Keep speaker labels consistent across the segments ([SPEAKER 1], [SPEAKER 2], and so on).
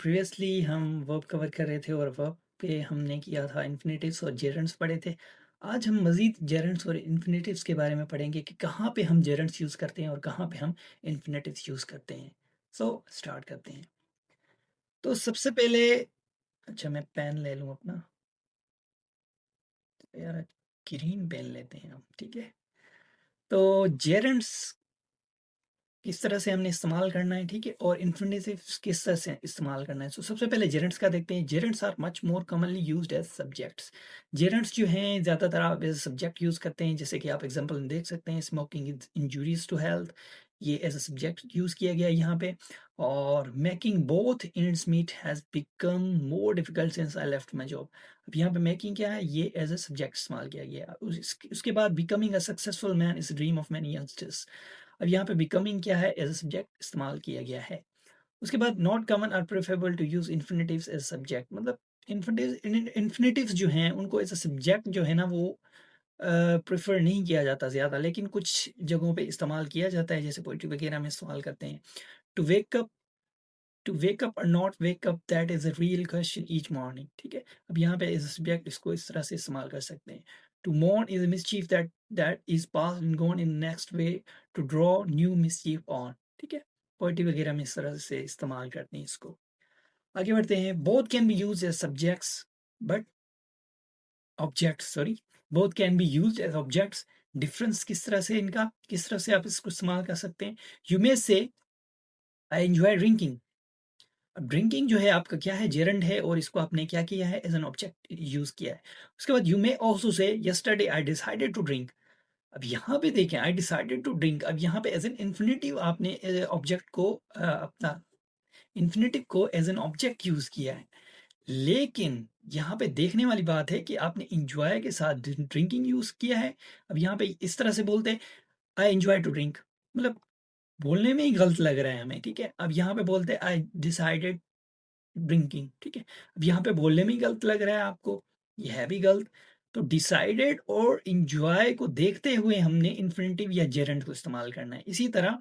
[SPEAKER 1] Previously हम verb cover कर रहे थे और वर्ब पे हमने किया था इन्फिनेटिव्स और जेरेंड्स पढ़े थे। आज हम मज़ीद जेरेंड्स और इन्फिनेटिव्स के बारे में पढ़ेंगे कि कहाँ पे हम जेरेंड्स यूज़ करते हैं और कहाँ पे हम इन्फिनेटिव्स यूज़ करते हैं। स्टार्ट करते हैं। तो सबसे पहले अच्छा मैं पेन ले लूँ अपना। यार ग्रीन पेन लेते हैं हम, ठीक है? तो जेरेंड्स किस तरह से हमने इस्तेमाल करना है, ठीक है? और इन्फिनेटिव्स किस तरह से इस्तेमाल करना है। सबसे पहले जेरेंड्स का देखते हैं। Gerunds are much more commonly used as subjects. Gerunds जो हैं ज़्यादातर आप एज सब्जेक्ट यूज़ करते हैं, जैसे कि आप एग्जांपल में देख सकते हैं, smoking is injurious to health. ये एज अ सब्जेक्ट यूज़ किया गया है यहाँ पे। और making both ends meet has become more difficult since I left my job. अब यहाँ पे मेकिंग क्या है, ये एज अ सब्जेक्ट इस्तेमाल किया गया है। उसके बाद becoming a successful man is dream of many youngsters. अब यहाँ पे बिकमिंग क्या है, एज अ सब्जेक्ट इस्तेमाल किया गया है। उसके बाद not common are preferable to use infinitives as subject. मतलब इन्फिनेटिव्स जो हैं उनको एज अ सब्जेक्ट जो है ना वो प्रेफर नहीं किया जाता ज़्यादा, लेकिन कुछ जगहों पे इस्तेमाल किया जाता है, जैसे पोइट्री वगैरह में इस्तेमाल करते हैं। To wake up to wake up और not wake up, that is a real question each morning, ठीक है? अब यहाँ पे एज अ सब्जेक्ट इसको इस तरह से इस्तेमाल कर सकते हैं। To mourn is a mischief that is past and gone in next way to draw new mischief on, ठीक है? पोइट्री वगैरह में इस तरह से इस्तेमाल करते हैं इसको। आगे बढ़ते हैं। Both can be use as subjects but objects, sorry, both can be use as objects. Difference किस तरह से इनका, किस तरह से आप इसको इस्तेमाल कर सकते हैं। यू मे से आई एंजॉय ड्रिंकिंग। अब ड्रिंकिंग जो है आपका क्या है, जेरंड है, और इसको आपने क्या किया है, एज एन ऑब्जेक्ट यूज किया है। उसके बाद you may also say yesterday I decided to drink. अब यहाँ पे देखें, आई डिसाइडेड टू ड्रिंक, अब यहाँ पे एज एन इन्फिनेटिव आपने ऑब्जेक्ट को अपना इन्फिनेटिव को एज एन ऑब्जेक्ट यूज किया है। लेकिन यहाँ पे देखने वाली बात है कि आपने इंजॉय के साथ ड्रिंकिंग यूज किया है। अब यहाँ पे इस तरह से बोलते हैं आई एंजॉय टू ड्रिंक, मतलब बोलने में ही गलत लग रहा है हमें, ठीक है? अब यहाँ पे बोलते हैं आई डिसाइडेड ड्रिंकिंग, ठीक है? अब यहाँ पे बोलने में ही गलत लग रहा है आपको, ये है भी गलत। तो डिसाइडेड और इंजॉय को देखते हुए हमने इन्फिनेटिव या जेरेंड को इस्तेमाल करना है। इसी तरह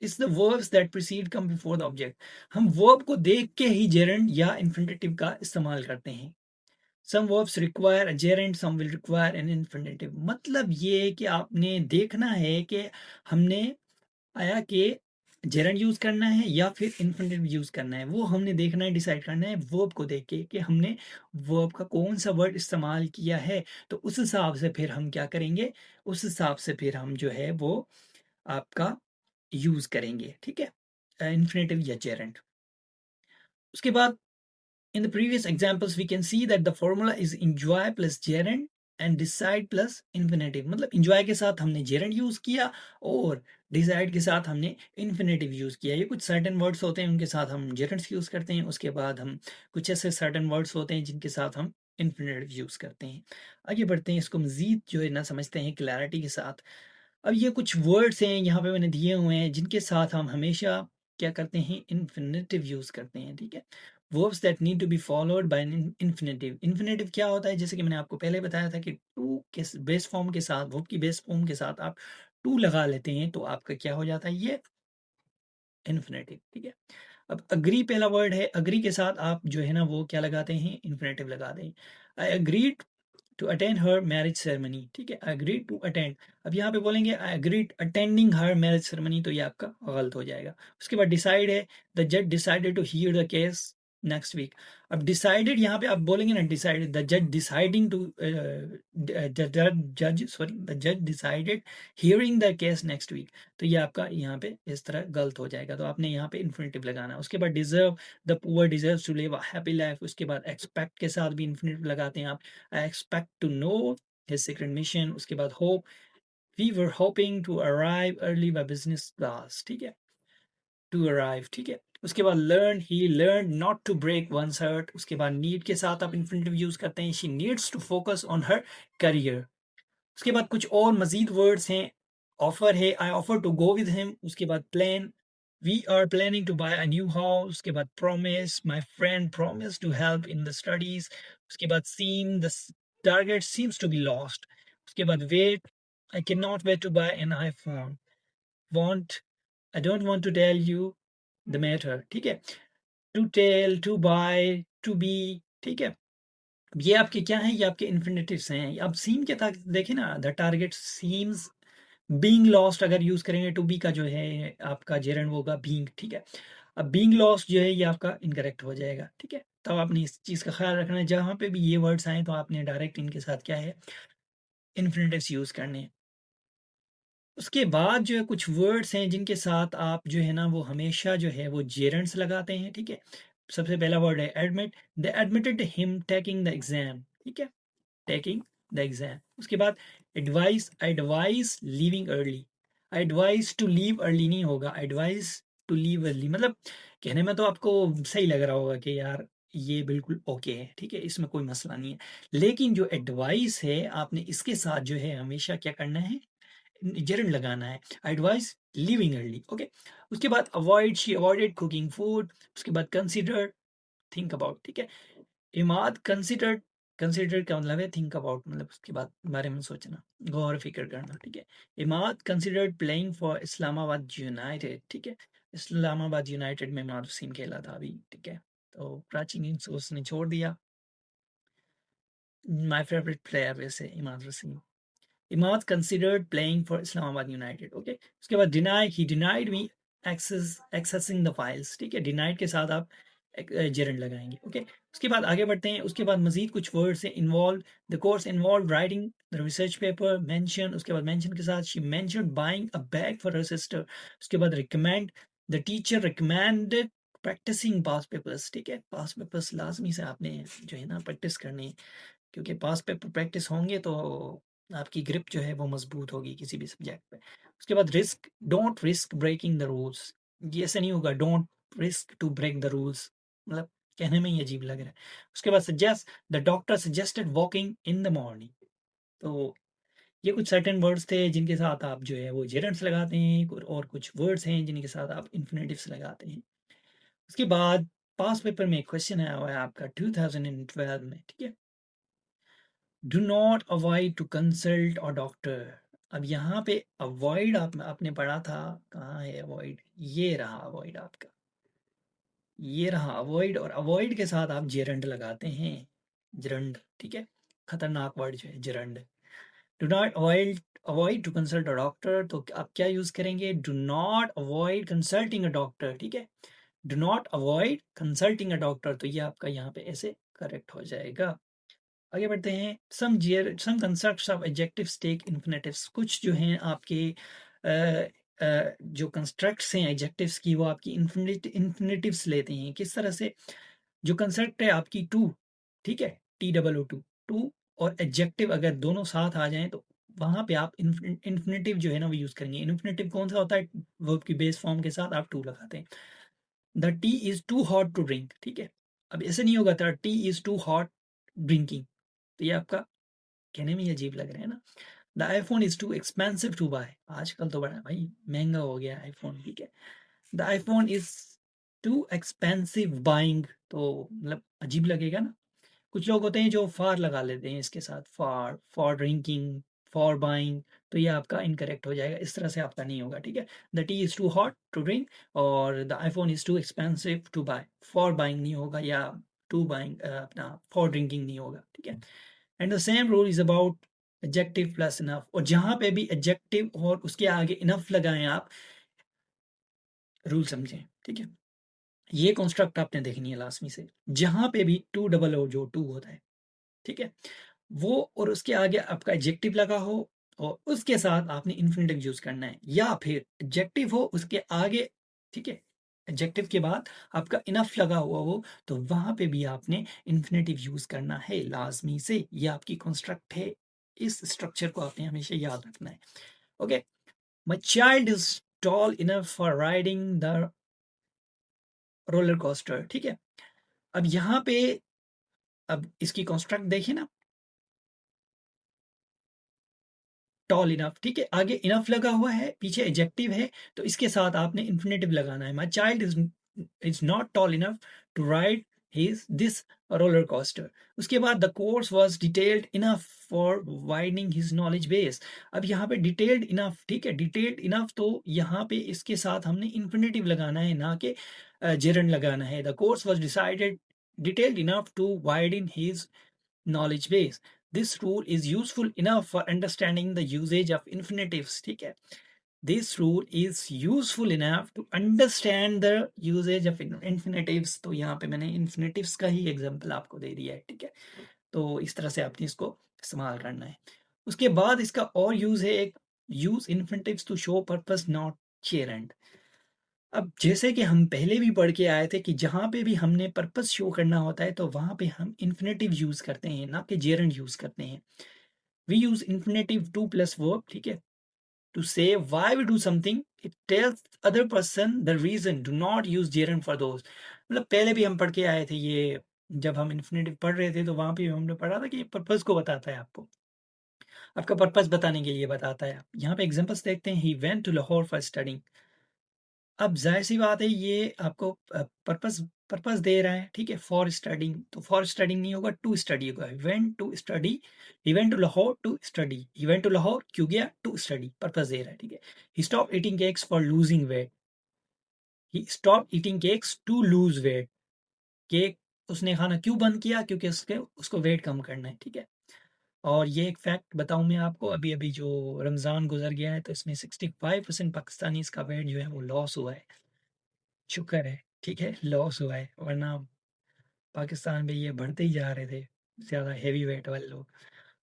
[SPEAKER 1] it's the verbs that preceded come before the object. हम वर्ब को देख के ही जेरेंड या इन्फिनेटिव का इस्तेमाल करते हैं। Some verbs require a gerund, some will require an infinitive. मतलब ये कि आपने देखना है कि हमने आया कि जेरंड यूज करना है या फिर इन्फिनेटिव यूज करना है, वो हमने देखना है, डिसाइड करना है वर्ब को देख के कि हमने वर्ब का कौन सा वर्ड इस्तेमाल किया है। तो उस हिसाब से फिर हम क्या करेंगे, उस हिसाब से फिर हम जो है वो आपका यूज करेंगे, ठीक है, इन्फिनेटिव या जेरंड। उसके बाद in the previous examples we can see that the formula is enjoy plus gerund and decide plus infinitive। मतलब enjoy के साथ हमने gerund यूज किया और decide के साथ हमने infinitive यूज किया। ये कुछ certain words होते हैं उनके साथ हम gerunds यूज करते हैं, उसके बाद हम कुछ ऐसे certain words होते हैं जिनके साथ हम infinitive यूज करते हैं। आगे बढ़ते हैं, इसको मजीद जो है ना समझते हैं क्लैरिटी के साथ। अब ये कुछ वर्ड्स हैं यहाँ पे मैंने दिए हुए हैं जिनके साथ हम हमेशा क्या करते हैं, इन्फिनेटिव यूज करते हैं, ठीक है? Verbs that need to be followed by an infinitive. Infinitive क्या होता है, जैसे कि मैंने आपको पहले बताया था कि टू के बेस फॉर्म के साथ, वर्ब की बेस फॉर्म के साथ आप टू लगा लेते हैं तो आपका क्या हो जाता है, ये इन्फिनेटिव, ठीक है? अब अग्री पहला वर्ड है, अग्री के साथ आप जो है ना वो क्या लगाते हैं, इन्फिनेटिव लगा दें। I agree to attend her marriage ceremony, ठीक है? I agree to attend. अब यहाँ पे बोलेंगे I agree attending her marriage ceremony, तो ये आपका गलत हो जाएगा। उसके बाद डिसाइड है, द जज decided to here the case next week. अब डिसाइडेड यहाँ पे आप बोलेंगे ना, डिसाइडेड द जज डिसाइडिंग टू जज सॉरी द जज decided hearing the case next week, तो ये आपका यहाँ पे इस तरह गलत हो जाएगा। तो आपने यहाँ पे इन्फिनेटिव लगाना है। उसके बाद deserve, the poor deserves to live a happy life. उसके बाद एक्सपेक्ट के साथ भी इन्फिनेटिव लगाते हैं आप। I expect to know his secret mission। उसके बाद hope, we were hoping to arrive early by business class, ठीक है? To arrive, ठीक है? उसके बाद learn, he learned not to break one's heart। उसके बाद need के साथ आप infinitive यूज करते हैं, she needs to focus on her career। उसके बाद कुछ और मजीद वर्ड्स हैं। ऑफर है, I offer to go with him. उसके बाद plan, we are planning to buy a new house. उसके बाद promise, my friend promise to help in the studies. उसके बाद seem, the target seems to be lost. उसके बाद wait, I can not wait to buy an iPhone. Want, I don't want to tell you the matter, ठीक है? To tell, to buy, to be, ठीक है? ये आपके क्या हैं? ये आपके इन्फिनिटिव्स हैं। अब सीम के तक देखिए ना, the target seems being lost अगर यूज़ करेंगे टू बी का जो है आपका जेरेंड वो होगा बीइंग, ठीक है? अब बीइंग लॉस्ट जो है ये आपका इनकरेक्ट हो जाएगा, ठीक है? तो आपने इस चीज़ का ख़्याल रखना है, जहाँ पे भी ये वर्ड्स आएँ तो आपने डायरेक्ट इनके साथ क्या है, इन्फिनिटिव्स यूज़ करने हैं। उसके बाद जो है कुछ वर्ड्स हैं जिनके साथ आप जो है ना वो हमेशा जो है वो जेरेंड्स लगाते हैं, ठीक है? सबसे पहला वर्ड है admit, they admitted him taking the exam, ठीक है? Taking the exam. उसके बाद advice, advice leaving early, advice to leave early नहीं होगा, एडवाइस टू लीव अर्ली, मतलब कहने में तो आपको सही लग रहा होगा कि यार ये बिल्कुल ओके है, ठीक है, इसमें कोई मसला नहीं है, लेकिन जो एडवाइस है आपने इसके साथ जो है हमेशा क्या करना है, जेरंड लगाना है, एडवाइस लिविंग अर्ली, ओके। उसके बाद avoid, she avoided cooking food. उसके बाद कंसिडर, थिंक अबाउट, ठीक है। इमाद कंसिडर्ड, कंसिडर का मतलब है थिंक अबाउट, मतलब उसके बाद बारे में सोचना, गौर फिक्र करना, ठीक है। Imad considered playing for Islamabad United, ठीक है। इस्लामाबाद यूनाइटेड में इमाद वसीम खेला था अभी, ठीक है। तो प्राचीन इनिंग्स उसने छोड़ दिया। माय फेवरेट प्लेयर वैसे Imad Wasim. Imad considered playing for Islamabad United, okay. उसके बाद deny, he denied me accessing the files, ठीक है। डिनाइड के साथ आप जेरंड लगाएंगे, ओके। उसके बाद आगे बढ़ते हैं। उसके बाद मजीद कुछ वर्ड्स हैं, involve, the course involve writing the research paper, mention, उसके बाद मेंशन के साथ she mentioned buying a bag for her sister. उसके बाद recommend, the teacher recommended practicing past papers, ठीक है। पास पेपर्स लाजमी से आपने जो है ना प्रैक्टिस करनी है, क्योंकि पास पेपर प्रैक्टिस होंगे तो आपकी ग्रिप जो है वो मजबूत होगी किसी भी सब्जेक्ट पे। उसके बाद risk, don't risk breaking the rules, ये ऐसे नहीं होगा, don't risk to break the rules, मतलब कहने में ही अजीब लग रहा है। उसके बाद suggest, the doctor suggested walking in the morning. तो ये कुछ सर्टेन वर्ड्स थे जिनके साथ आप जो है वो जेरेंट्स लगाते हैं, और कुछ वर्ड्स हैं जिनके साथ आप इन्फिनेटिव्स लगाते हैं। उसके बाद पास पेपर में एक क्वेश्चन आया हुआ है आपका 2012 में, ठीक है। Do not avoid to consult or doctor. अब यहाँ पे अवॉइड आपने पढ़ा था, कहाँ है अवॉइड, ये रहा अवॉइड आपका, ये रहा अवॉइड, और अवॉइड के साथ आप जेरंड लगाते हैं, जरंड, ठीक है। खतरनाक वर्ड जो है gerund. Do not avoid, avoid to consult a doctor, तो आप क्या यूज करेंगे, do not avoid consulting a doctor, ठीक है। Do not avoid consulting a doctor, तो ये आपका यहाँ पे ऐसे करेक्ट हो जाएगा। आगे बढ़ते हैं। Some constructs of adjectives take infinitives, कुछ जो हैं आपके जो कंस्ट्रक्ट्स हैं एडजेक्टिव्स की, वो आपकी इन्फिनेटिव्स लेते हैं। किस तरह से, जो कंस्ट्रक्ट है आपकी टू, ठीक है, T double O too, too और एडजेक्टिव अगर दोनों साथ आ जाएं तो वहां पे आप इन्फिनेटिव जो है ना वो यूज करेंगे। इन्फिनेटिव कौन सा होता है, वर्ब की बेस फॉर्म के साथ आप टू लगाते हैं। The tea is too hot to drink, ठीक है। अब ऐसे नहीं होगा, the tea is too hot drinking, तो ये आपका कहने में ही अजीब लग रहा है ना। The iPhone is too expensive to buy, आजकल तो बड़ा भाई महंगा हो गया आईफोन, ठीक है। The iPhone is too expensive buying, तो मतलब अजीब लगेगा ना। कुछ लोग होते हैं जो फार लगा लेते हैं इसके साथ, फार, फॉर ड्रिंकिंग, फॉर बाइंग, तो ये आपका इनकरेक्ट हो जाएगा, इस तरह से आपका नहीं होगा, ठीक है। The tea is too hot to drink, और the iPhone is too expensive to buy, for buying नहीं होगा, या टू बाइंग अपना फॉर ड्रिंकिंग नहीं होगा, ठीक है। And the same rule is about adjective plus enough, और जहां पे भी एडजेक्टिव और उसके आगे इनफ लगाएं आप, रूल समझें, ठीक है। ये कॉन्स्ट्रक्ट आपने देखनी है लास्ट में से, जहां पे भी टू डबल ओ जो टू होता है, ठीक है, वो और उसके आगे आपका एडजेक्टिव लगा हो और उसके साथ आपने इन्फिनेटिव यूज करना है, या फिर एडजेक्टिव हो उसके आगे, ठीक है, एडजेक्टिव के बाद आपका इनफ लगा हुआ हो, तो वहां पे भी आपने इन्फिनेटिव यूज करना है लाजमी से। ये आपकी कंस्ट्रक्ट है, इस स्ट्रक्चर को आपने हमेशा याद रखना है, okay. My child is tall enough for riding the roller coaster, ठीक है। अब यहाँ पे, अब इसकी कंस्ट्रक्ट देखिए ना, टॉल इनफ, ठीक है, आगे इनफ लगा हुआ है, पीछे एडजेक्टिव है, तो इसके साथ आपने इन्फिनेटिव लगाना है। My child is not tall enough to ride his this roller coaster. उसके बाद the course was detailed enough for widening his knowledge base. अब यहाँ पे detailed enough, ठीक है, detailed enough तो यहाँ पे इसके साथ हमने infinitive लगाना है, ना कि gerund लगाना है. The course was decided detailed enough to widen his knowledge base. This rule is useful enough for understanding the usage of infinitives. ठीक है, this rule is useful enough to understand the usage of infinitives. तो यहाँ पे मैंने infinitives का ही example आपको दे दिया है, ठीक है. तो इस तरह से आपने इसको इस्तेमाल करना है. उसके बाद इसका और यूज है एक, use infinitives to show purpose not gerund. अब जैसे कि हम पहले भी पढ़ के आए थे कि जहाँ पे भी हमने पर्पस शो करना होता है तो वहाँ पे हम इन्फिनेटिव यूज करते हैं, ना कि जेरंड यूज करते हैं. We use infinitive to plus verb, ठीक है, टू से why we do something. It tells other person the reason. Do not use gerund for those. मतलब पहले भी हम पढ़ के आए थे ये, जब हम इन्फिनेटिव पढ़ रहे थे तो वहाँ पे हमने पढ़ा था कि ये पर्पस को बताता है, आपको आपका पर्पस बताने के लिए बताता है. यहाँ पे एग्जांपल्स देखते हैं. He went to Lahore for studying. अब ज़ाहिर-सी बात है ये आपको पर्पस पर्पस दे रहा है, ठीक है? फॉर स्टडिंग, तो फॉर स्टडिंग नहीं होगा, टू स्टडी होगा. He went to study, he went to Lahore to study. He went to Lahore क्यों गया? To study. पर्पस दे रहा है, ठीक है? He stopped eating cakes for losing weight. He stopped eating cakes to lose weight. Cake उसने खाना क्यों बंद किया? क्योंकि उसके उसको वेट कम करना है, ठीक है? और ये एक फैक्ट बताऊँ मैं आपको, अभी-अभी जो रमज़ान गुज़र गया है तो इसमें 65% पाकिस्तानीज़ का वेट जो है वो लॉस हुआ है. शुक्र है, ठीक है, लॉस हुआ है, वरना पाकिस्तान में ये बढ़ते ही जा रहे थे, ज़्यादा हेवी वेट वाले लोग.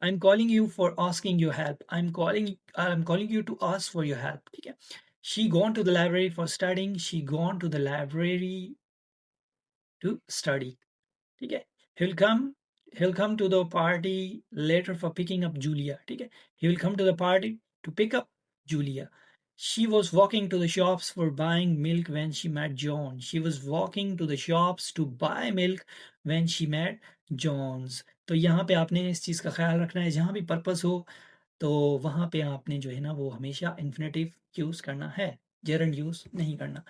[SPEAKER 1] I am calling you for asking your help. I am calling you to ask for your help, ठीक है. She gone to the library for studying. She gone to the library to study. ठीक है. He'll come he'll come to the party later for picking up Julia. ठीक है. He will come to the party to pick up Julia. She was walking to the shops for buying milk when she met John. She was walking to the shops to buy milk when she met John's. तो यहाँ पे आपने इस चीज़ का ख्याल रखना है, जहाँ भी पर्पस हो तो वहाँ पे आपने जो है ना वो हमेशा इन्फिनेटिव यूज़ करना है, जेरंड यूज़ नहीं करना.